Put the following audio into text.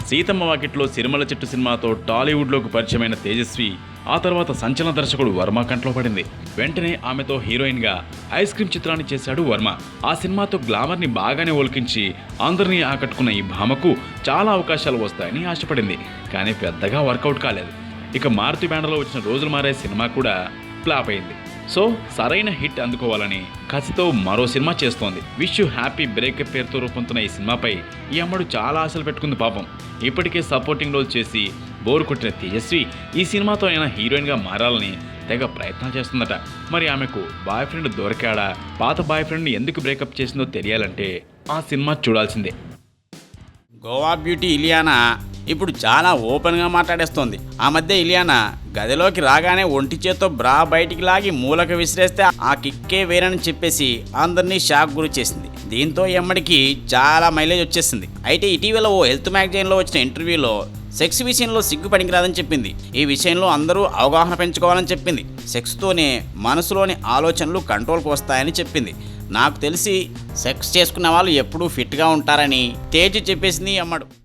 సీతమ్మ వాకిట్లో సిరిమల చెట్టు సినిమాతో టాలీవుడ్లోకి పరిచయమైన తేజస్వి ఆ తర్వాత సంచలన దర్శకుడు వర్మ కంట్లో పడింది. వెంటనే ఆమెతో హీరోయిన్గా ఐస్ క్రీమ్ చిత్రాన్ని చేశాడు వర్మ. ఆ సినిమాతో గ్లామర్ని బాగానే ఒలికించి అందరినీ ఆకట్టుకున్న ఈ భామకు చాలా అవకాశాలు వస్తాయని ఆశపడింది. కానీ పెద్దగా వర్కౌట్ కాలేదు. ఇక మారుతి బ్యానర్లో వచ్చిన రోజులు మారే సినిమా కూడా ఫ్లాప్ అయింది. సో సరైన హిట్ అందుకోవాలని కసితో మరో సినిమా చేస్తోంది. విష్ యూ హ్యాపీ బ్రేకప్ పేరుతో రూపొందుతున్న ఈ సినిమాపై ఈ అమ్మడు చాలా ఆశలు పెట్టుకుంది పాపం. ఇప్పటికే సపోర్టింగ్ రోల్ చేసి బోరు కొట్టిన తేజస్వి ఈ సినిమాతో అయినా హీరోయిన్గా మారాలని తెగ ప్రయత్నాలు చేస్తుందట. మరి ఆమెకు బాయ్ ఫ్రెండ్ దొరికాడా, పాత బాయ్ ఫ్రెండ్ని ఎందుకు బ్రేకప్ చేసిందో తెలియాలంటే ఆ సినిమా చూడాల్సిందే. గోవా బ్యూటీ ఇలియానా ఇప్పుడు చాలా ఓపెన్గా మాట్లాడేస్తోంది. ఆ మధ్య ఇలియానా గదిలోకి రాగానే ఒంటి చేత్తో బ్రా బయటికి లాగి మూలకు విసిరేస్తే ఆ కిక్కే వేరని చెప్పేసి అందరినీ షాక్ గురి చేసింది. దీంతో ఎమ్మడికి చాలా మైలేజ్ వచ్చేసింది. అయితే ఇటీవల ఓ హెల్త్ మ్యాగజైన్లో వచ్చిన ఇంటర్వ్యూలో సెక్స్ విషయంలో సిగ్గు పనికిరాదని చెప్పింది. ఈ విషయంలో అందరూ అవగాహన పెంచుకోవాలని చెప్పింది. సెక్స్తోనే మనసులోని ఆలోచనలు కంట్రోల్కి వస్తాయని చెప్పింది. నాకు తెలిసి సెక్స్ చేసుకున్న వాళ్ళు ఎప్పుడూ ఫిట్గా ఉంటారని తేల్చి చెప్పేసింది అమ్మడు.